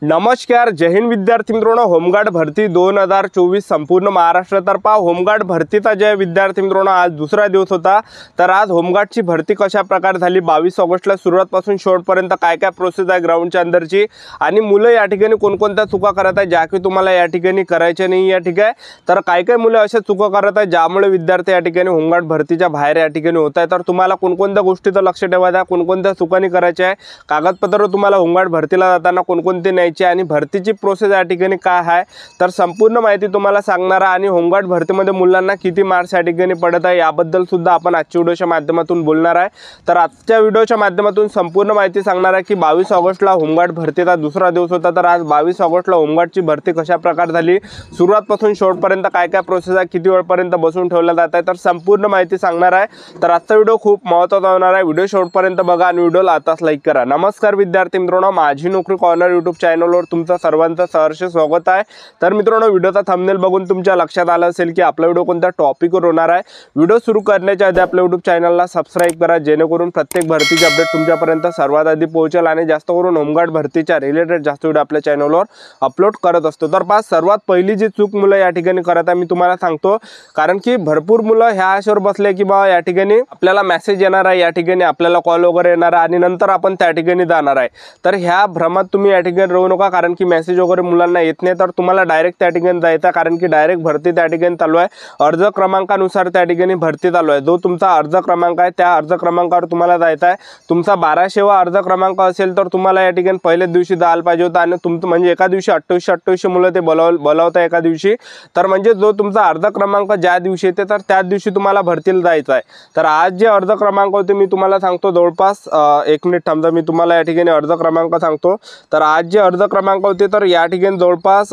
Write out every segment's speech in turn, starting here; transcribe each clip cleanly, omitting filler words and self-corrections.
नमस्कार, जय हिंद विद्यार्थी मित्रांनो। होमगार्ड भरती 2024 संपूर्ण महाराष्ट्रातर्फे होमगार्ड भरतीचा जय विद्यार्थी मित्रांनो, आज दुसरा दिवस होता। तर आज होमगार्डची भरती कशा प्रकारे झाली 22 ऑगस्टला सुरुवातपासून शेवटपर्यंत काय काय प्रोसेस आहे ग्राउंडच्या अंदरची, आणि मुलं या ठिकाणी कोणकोणत्या चुका करत आहे ज्या की तुम्हाला या ठिकाणी करायच्या नाही या ठिकाणी। तर काय काय मुलं अशा चुका करत आहे ज्यामुळे विद्यार्थी या ठिकाणी होमगार्ड भरतीच्या बाहेर या ठिकाणी होत आहे। तर तुम्हाला कोणकोणत्या गोष्टीचं लक्ष ठेवायचं आहे, कोणकोणत्या चुकांनी करायच्या आहे, कागदपत्र तुम्हाला होमगार्ड भरतीला जाताना कोणकोणते न्यायचे आणि भरतीची प्रोसेस या ठिकाणी काय आहे, तर संपूर्ण माहिती तुम्हाला सांगणार आहे। आणि होमगार्ड भरतीमध्ये मुलांना किती मार्क्स या ठिकाणी पडत आहे याबद्दल सुद्धा आपण आजच्या व्हिडिओच्या माध्यमातून बोलणार आहे। तर आजच्या व्हिडिओच्या माध्यमातून संपूर्ण माहिती सांगणार आहे की 22 ऑगस्टला होमगार्ड भरतीचा दुसरा दिवस होता। तर आज 22 ऑगस्टला होमगार्डची भरती कशा प्रकारे झाली, सुरुवातपासून शेवटपर्यंत काय काय प्रोसेस आहे, किती वेळपर्यंत बसून ठेवलं जात आहे, तर संपूर्ण माहिती सांगणार आहे। तर आजचा व्हिडिओ खूप महत्त्वाचा होणार आहे, व्हिडिओ शेवटपर्यंत बघा आणि व्हिडिओला आताच लाईक करा। नमस्कार विद्यार्थी मित्रांनो, माझी नोकरी कॉर्नर यूट्यूब चॅनलवर तुमचं सर्वांचं सहर्ष स्वागत आहे। तर मित्रांनो, व्हिडिओचा थंबनेल बघून तुमच्या लक्षात आलं असेल की आपला व्हिडिओ कोणत्या टॉपिकवर होणार आहे। व्हिडिओ सुरू करण्याच्या आधी आपल्या यूट्यूब चॅनलला सबस्क्राइब करा, जेणेकरून प्रत्येक भरतीचे अपडेट तुमच्यापर्यंत सर्वात आधी पोहोचेल आणि जास्त करून होमगार्ड भरतीच्या रिलेटेड जास्त व्हिडिओ आपल्या चॅनलवर अपलोड करत असतो। तर पास सर्वात पहिली जी चूक मुलं या ठिकाणी करत आहे मी तुम्हाला सांगतो, कारण की भरपूर मुलं ह्या आशेवर बसले की बा या ठिकाणी आपल्याला मेसेज येणार आहे, या ठिकाणी आपल्याला कॉल वगैरे येणार आहे आणि नंतर आपण त्या ठिकाणी जाणार आहे। तर ह्या भ्रमात तुम्ही या ठिकाणी राहू नका, कारण की मेसेज वगैरे मुलांना येत नाही। तर तुम्हाला डायरेक्ट त्या ठिकाणी जायचं, कारण की डायरेक्ट भरती त्या ठिकाणी चालू आहे। अर्ज क्रमांकानुसार त्या ठिकाणी भरती चालू आहे। जो तुमचा अर्ज क्रमांक आहे त्या अर्ज क्रमांकावर तुम्हाला जायचं आहे। तुमचा 1200वा अर्ज क्रमांक असेल तर तुम्हाला या ठिकाणी पहिल्याच दिवशी जायला पाहिजे होता, आणि तुमचं म्हणजे एका दिवशी 2800 मुलं ते बोलावता एका दिवशी। तर म्हणजे जो तुमचा अर्ज क्रमांक ज्या दिवशी येते तर त्याच दिवशी तुम्हाला भरतीला जायचं आहे। तर आज जे अर्ज क्रमांक होते मी तुम्हाला सांगतो, जवळपास एक मिनिट थांबा, मी तुम्हाला या ठिकाणी अर्ज क्रमांक सांगतो। तर आज जे अर्ज क्रमांक होते तर या ठिकाणी जवळपास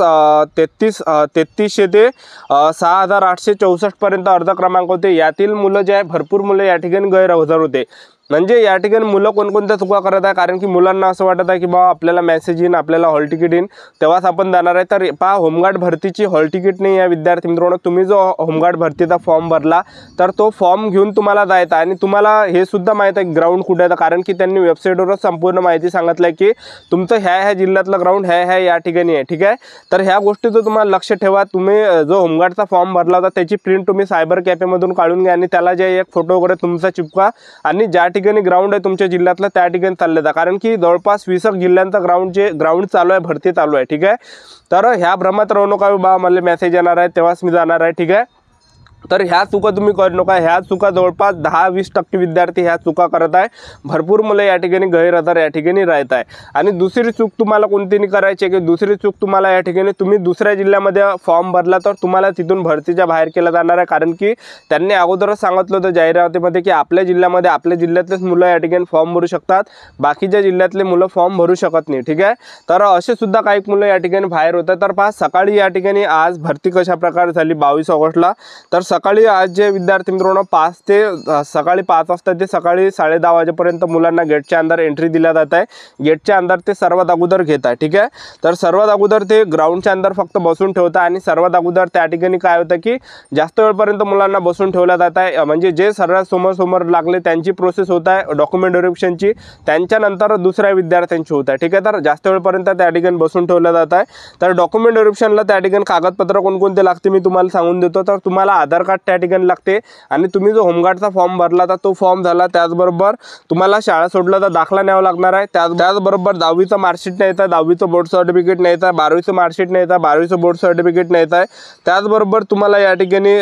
3300 ते 6864 पर्यंत अर्ज क्रमांक होते। यातील मुलं जे आहे भरपूर मुलं या ठिकाणी गैरहजर होते। म्हणजे या ठिकाणी मुलं कोणकोणत्या चुका करत आहे, कारण की मुलांना असं वाटत आहे की बा आपल्याला मेसेज येईन, आपल्याला हॉल तिकीट येईन तेव्हाच आपण जाणार आहे। तर पहा, होमगार्ड भरतीची हॉल तिकीट नाही आहे विद्यार्थी मित्रांनो। तुम्ही जो होमगार्ड भरतीचा फॉर्म भरला तर तो फॉर्म घेऊन तुम्हाला जायचं, आणि तुम्हाला हे सुद्धा माहीत आहे ग्राउंड कुठे आहे, कारण की त्यांनी वेबसाईटवरच संपूर्ण माहिती सांगितलं आहे की तुमचं ह्या जिल्ह्यातलं ग्राउंड ह्या या ठिकाणी आहे, ठीक आहे। तर ह्या गोष्टीचं तुम्हाला लक्ष ठेवा। तुम्ही जो होमगार्डचा फॉर्म भरला होता त्याची प्रिंट तुम्ही सायबर कॅफेमधून काढून घ्या आणि त्याला जे एक फोटो वगैरे तुमचा चिपका, आणि ज्या ठिकाणी ग्राउंड आहे तुमच्या जिल्ह्यातलं त्या ठिकाणी चालले जा, कारण की जवळपास 20 जिल्ह्यांचा ग्राउंड चालू आहे, भरती चालू आहे, ठीक आहे। तर ह्या भ्रमात राहू नका बा मला मेसेज येणार आहे तेव्हाच मी जाणार आहे, ठीक आहे। तर ह्या चुका तुम्ही करू नका। ह्या चुका जवळपास 10-20% विद्यार्थी ह्या चुका करत आहे। भरपूर मुलं या ठिकाणी गैरहजर या ठिकाणी राहत आहे। आणि दुसरी चूक तुम्हाला कोणती नाही करायची आहे, की दुसरी चूक तुम्हाला या ठिकाणी तुम्ही दुसऱ्या जिल्ह्यामध्ये फॉर्म भरला तर तुम्हाला तिथून भरतीच्या बाहेर केलं जाणार आहे, कारण की त्यांनी अगोदरच सांगितलं होतं जाहिरातीमध्ये की आपल्या जिल्ह्यामध्ये आपल्या जिल्ह्यातलेच मुलं या ठिकाणी फॉर्म भरू शकतात, बाकीच्या जिल्ह्यातले मुलं फॉर्म भरू शकत नाही, ठीक आहे। तर असे सुद्धा काही मुलं या ठिकाणी बाहेर होतात। तर पहा, सकाळी या ठिकाणी आज भरती कशा प्रकारे झाली 22 ऑगस्टला, तर सकाळी आज जे विद्यार्थी मित्रांनो सकाळी 5 वाजता ते सकाळी 10:30 वाजेपर्यंत मुलांना गेटच्या अंदर एंट्री दिल्या जात आहे। गेटच्या अंदर ते सर्वात अगोदर घेत आहे, ठीक आहे। तर सर्वात अगोदर ते ग्राउंडच्या अंदर फक्त बसून ठेवतात, आणि सर्वात अगोदर त्या ठिकाणी काय होतं की जास्त वेळपर्यंत मुलांना बसून ठेवलं जात आहे। म्हणजे जे सर्वात समोर लागले त्यांची प्रोसेस होत आहे डॉक्युमेंट व्हेरिफिकेशनची, त्यांच्यानंतर दुसऱ्या विद्यार्थ्यांची होत आहे, ठीक आहे। तर जास्त वेळपर्यंत त्या ठिकाणी बसून ठेवलं जात आहे। तर डॉक्युमेंट व्हेरिफिकेशनला त्या ठिकाणी कागदपत्र कोणकोणते लागते मी तुम्हाला सांगून देतो। तर तुम्हाला आधार कार्ड त्या ठिकाणी लागते, आणि तुम्ही जो होमगार्डचा फॉर्म भरला तर तो फॉर्म झाला, त्याचबरोबर तुम्हाला शाळा सोडला तर दाखला न्यावा लागणार आहे, त्याचबरोबर 10वीचं मार्कशीट न्यायचं आहे, 10वीचं बोर्ड सर्टिफिकेट न्यायचं आहे, 12वीचं मार्कशीट न्यायचं आहे, 12वीचं बोर्ड सर्टिफिकेट न्यायचं आहे, त्याचबरोबर तुम्हाला या ठिकाणी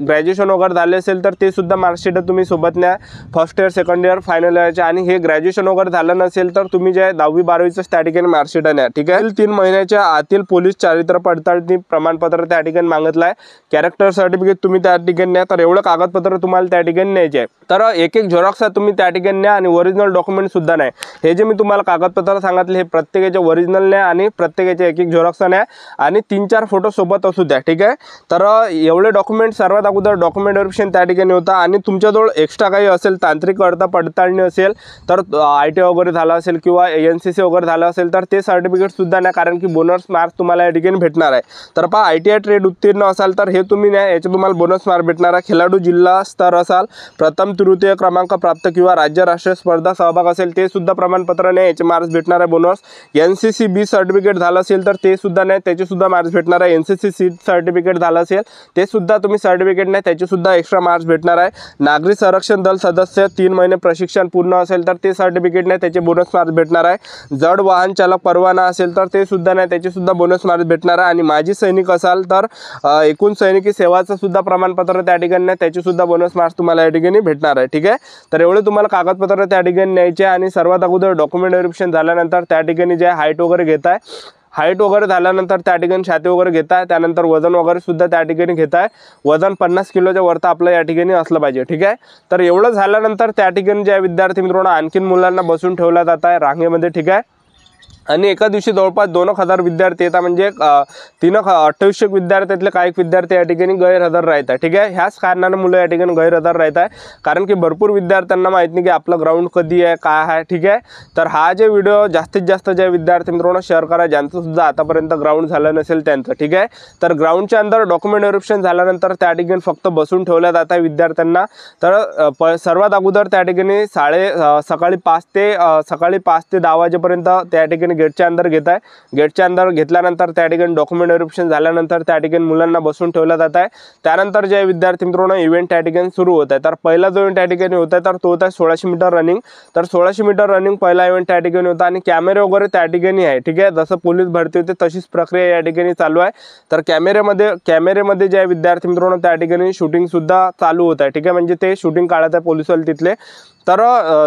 ग्रॅज्युएशन वगैरे झाले असेल तर ते सुद्धा मार्कशीट तुम्ही सोबत न्या, first year second year final इयरचे। आणि हे ग्रॅज्युएशन वगैरे झालं नसेल तर तुम्ही जे 10वी 12वीचं त्या ठिकाणी मार्कशीट न्या, ठीक आहे। 3 महिन्याच्या आतील पोलीस चारित्र्य पडताळणी प्रमाणपत्र त्या ठिकाणी मागितलं आहे, कॅरेक्टर सर्टिफिकेट तुम्ही त्या ठिकाणी न्या। तर एवढं कागदपत्र तुम्हाला त्या ठिकाणी न्यायचे आहे। तर एक झेरॉक्स तुम्ही त्या ठिकाणी न्या, आणि ओरिजिनल डॉक्युमेंट सुद्धा नाही। हे जे मी तुम्हाला कागदपत्र सांगितले हे प्रत्येकाचे ओरिजिनल न्या, आणि प्रत्येकाचे एक झेरॉक्स न्या, आणि 3-4 फोटो सोबत असू द्या, ठीक आहे। तर एवढे डॉक्युमेंट सर्वात अगोदर डॉक्युमेंट व्हेरिफिकेशन त्या ठिकाणी होता। आणि तुमच्याजवळ एक्स्ट्रा काही असेल, तांत्रिक अर्थ पडताळणी असेल, तर ITI वगैरे झाला असेल किंवा NCC वगैरे झालं असेल तर ते सर्टिफिकेट सुद्धा न्या, कारण की बोनस मार्क्स तुम्हाला या ठिकाणी भेटणार आहे। तर पहा, ITI ट्रेड उत्तीर्ण असाल तर हे तुम्ही न्या, याचे तुम्हाला बोनस मार्क भेटणार आहे. खेळाडू जिल्हा स्तर असाल, प्रथम तृतीय क्रमांक प्राप्त किंवा राज्य राष्ट्रीय स्पर्धा सहभाग असेल ते सुद्धा प्रमाणपत्र नाही, याचे मार्क्स भेटणार आहे बोनस. NCC बी सर्टिफिकेट झालं असेल तर ते सुद्धा नाही, त्याचे सुद्धा मार्क्स भेटणार आहे. NCC सी सर्टिफिकेट झालं असेल ते सुद्धा तुम्ही सर्टिफिकेट नाही, त्याचे सुद्धा एक्स्ट्रा मार्क्स भेटणार आहे. नागरी संरक्षण दल सदस्य 3 महिने प्रशिक्षण पूर्ण असेल तर ते सर्टिफिकेट नाही, त्याचे बोनस मार्क्स भेटणार आहे. जड वाहन चालक परवाना असेल तर ते सुद्धा नाही, त्याचे सुद्धा बोनस मार्क्स भेटणार आहे. आणि माजी सैनिक असाल तर एकूण सैनिकी सेवाचं सुद्धा प्रमाणपत्र त्या ठिकाणी नाही, त्याचे सुद्धा बोनस मार्क्स तुम्हाला या ठिकाणी भेटणार आहे. ठीक आहे, तर एवढे तुम्हाला कागदपत्र त्या ठिकाणी न्यायचे. आणि सर्वात अगोदर डॉक्युमेंट व्हेरिफिकेशन झाल्यानंतर त्या ठिकाणी जे हाईट वगैरे घेताय, हाईट वगैरे झाल्यानंतर त्या ठिकाणी छाती वगैरे घेताय, त्यानंतर वजन वगैरे सुद्धा त्या ठिकाणी घेताय. वजन 50 किलोच्या वरती आपलं या ठिकाणी असलं पाहिजे. ठीक आहे, तर एवढं झाल्यानंतर त्या ठिकाणी ज्या विद्यार्थी मित्रांनो आणखीन मुलांना बसून ठेवला जात आहे रांगेमध्ये. ठीक आहे, आणि एका दिवशी जवळपास 2,000 विद्यार्थी येतात, म्हणजे 2800 विद्यार्थ्यातले काही विद्यार्थी या ठिकाणी गैरहजर राहतात. ठीक आहे, ह्याच कारणाने मुलं या ठिकाणी गैरहजर राहत आहे, कारण की भरपूर विद्यार्थ्यांना माहीत नाही की आपलं ग्राउंड कधी आहे, काय आहे. ठीक आहे, तर हा जे व्हिडिओ जास्तीत जास्त ज्या विद्यार्थी मित्रांनो शेअर करा ज्यांचं सुद्धा आतापर्यंत ग्राउंड झालं नसेल त्यांचं. ठीक आहे, तर ग्राउंडच्या अंदर डॉक्युमेंट व्हेरिफिकेशन झाल्यानंतर त्या ठिकाणी फक्त बसून ठेवल्या जात आहे विद्यार्थ्यांना. तर सर्वात अगोदर त्या ठिकाणी सकाळी 5 ते 10 वाजेपर्यंत त्या ठिकाणी गेटच्या अंदर घेत आहे. गेटच्या अंदर घेतल्यानंतर त्या ठिकाणी डॉक्युमेंट व्हेरिफिकेशन झाल्यानंतर त्या ठिकाणी मुलांना बसून ठेवलं जात आहे. त्यानंतर जे विद्यार्थी मित्रांनो इव्हेंट त्या ठिकाणी सुरू होत आहे. तर पहिला जो इव्हेंट त्या ठिकाणी होत आहे तर तो होता 1600 मीटर रनिंग. तर 1600 मीटर रनिंग पहिला इव्हेंट त्या ठिकाणी होता आणि कॅमेरे वगैरे त्या ठिकाणी आहे. ठीक आहे, जसं पोलीस भरती होते तशीच प्रक्रिया या ठिकाणी चालू आहे. तर कॅमेरेमध्ये जे विद्यार्थी मित्रांनो त्या ठिकाणी शूटिंग सुद्धा चालू होत आहे. ठीक आहे, म्हणजे ते शूटिंग काढत आहे पोलीसवाले तिथले. तर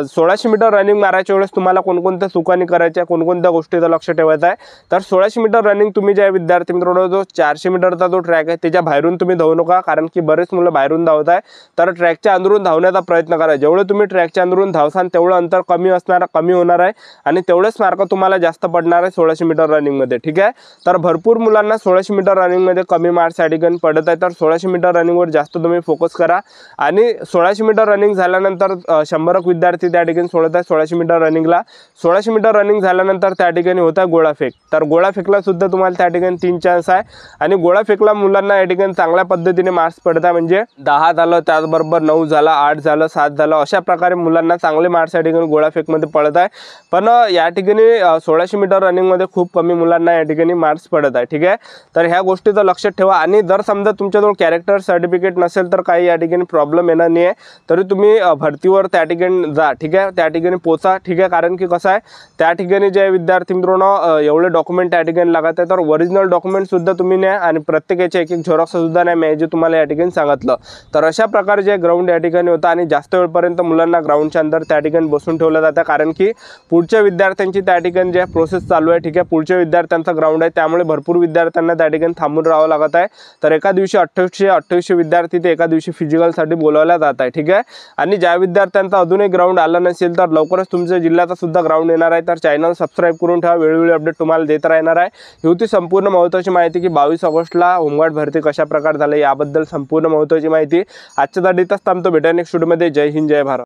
1600 मीटर रनिंग मारायच्या वेळेस तुम्हाला कोणकोणत्या चुकांनी करायच्या, कोणकोणत्या गोष्टीचं लक्ष ठेवायचं आहे. तर 1600 मीटर रनिंग तुम्ही ज्या विद्यार्थी मित्रांनो जो 400 मीटरचा जो ट्रॅक आहे त्याच्या बाहेरून तुम्ही धावू नका, कारण की बरेच मुलं बाहेरून धावत आहे. तर ट्रॅकच्या अंदरून धावण्याचा प्रयत्न करा. जेवढे तुम्ही ट्रॅकच्या अंदरून धावसान तेवढं अंतर कमी होणार आहे आणि तेवढेच मार्क तुम्हाला जास्त पडणार आहे 1600 मीटर रनिंगमध्ये. ठीक आहे, तर भरपूर मुलांना 1600 मीटर रनिंगमध्ये कमी मार्क्स या ठिकाणी पडत आहे. तर 1600 मीटर रनिंगवर जास्त तुम्ही फोकस करा. आणि 1600 मीटर रनिंग झाल्यानंतर 100 विद्यार्थी त्या ठिकाणी सोडत आहे 1600 मीटर रनिंगला. 1600 मीटर रनिंग झाल्यानंतर त्या ठिकाणी होता गोळाफेक. तर गोळाफेकला सुद्धा तुम्हाला त्या ठिकाणी 3 चान्स आहे आणि गोळाफेकला मुलांना या ठिकाणी चांगल्या पद्धतीने मार्क्स पडत आहे, म्हणजे 10 झालं, त्याचबरोबर 9 झालं, 8 झालं, 7 झालं, अशा प्रकारे मुलांना चांगले मार्क्स या ठिकाणी गोळाफेकमध्ये पडत आहे. पण या ठिकाणी 1600 मीटर रनिंगमध्ये खूप कमी मुलांना या ठिकाणी मार्क्स पडत आहे. ठीक आहे, तर ह्या गोष्टीचं लक्षात ठेवा. आणि जर समजा तुमच्याजवळ कॅरेक्टर सर्टिफिकेट नसेल तर काही या ठिकाणी प्रॉब्लेम येणार नाही आहे, तरी तुम्ही भरतीवर त्या ठिकाणी जा. ठीक आहे, त्या ठिकाणी पोचा. ठीक आहे, कारण की कसं आहे त्या ठिकाणी जे विद्यार्थी मित्रांनो एवढे डॉक्युमेंट त्या ठिकाणी लागत आहे, तर ओरिजिनल डॉक्युमेंट सुद्धा तुम्ही न्या आणि प्रत्येकाचे एक झेरॉक्स सुद्धा नाही, मी जे तुम्हाला या ठिकाणी सांगितलं. तर अशा प्रकारे जे ग्राउंड या ठिकाणी होतं आणि जास्त वेळपर्यंत मुलांना ग्राउंडच्या अंदर त्या ठिकाणी बसून ठेवलं जातं, कारण की पुढच्या विद्यार्थ्यांची त्या ठिकाणी जे प्रोसेस चालू आहे. ठीक आहे, पुढच्या विद्यार्थ्यांचं ग्राउंड आहे, त्यामुळे भरपूर विद्यार्थ्यांना त्या ठिकाणी थांबून राहावं लागत आहे. तर एका दिवशी 2800 विद्यार्थी ते एका दिवशी फिजिकलसाठी बोलावल्या जात आहे. ठीक आहे, आणि ज्या विद्यार्थ्यांचा अजूनही ग्राउंड आला नसेल तर लवकरच तुमच्या जिल्ह्याचा सुद्धा ग्राउंड येणार आहे. तर चॅनल सबस्क्राईब करून ठेवा, वेळोवेळी अपडेट तुम्हाला देत राहणार आहे. ही होती संपूर्ण महत्त्वाची माहिती की 22 ऑगस्टला होमगार्ड भरती कशा प्रकारे झाली याबद्दल संपूर्ण महत्त्वाची माहिती. आजच्या साठी इथंच थांबतो. भेटा नेक्स्ट व्हिडिओमध्ये. जय हिंद, जय भारत.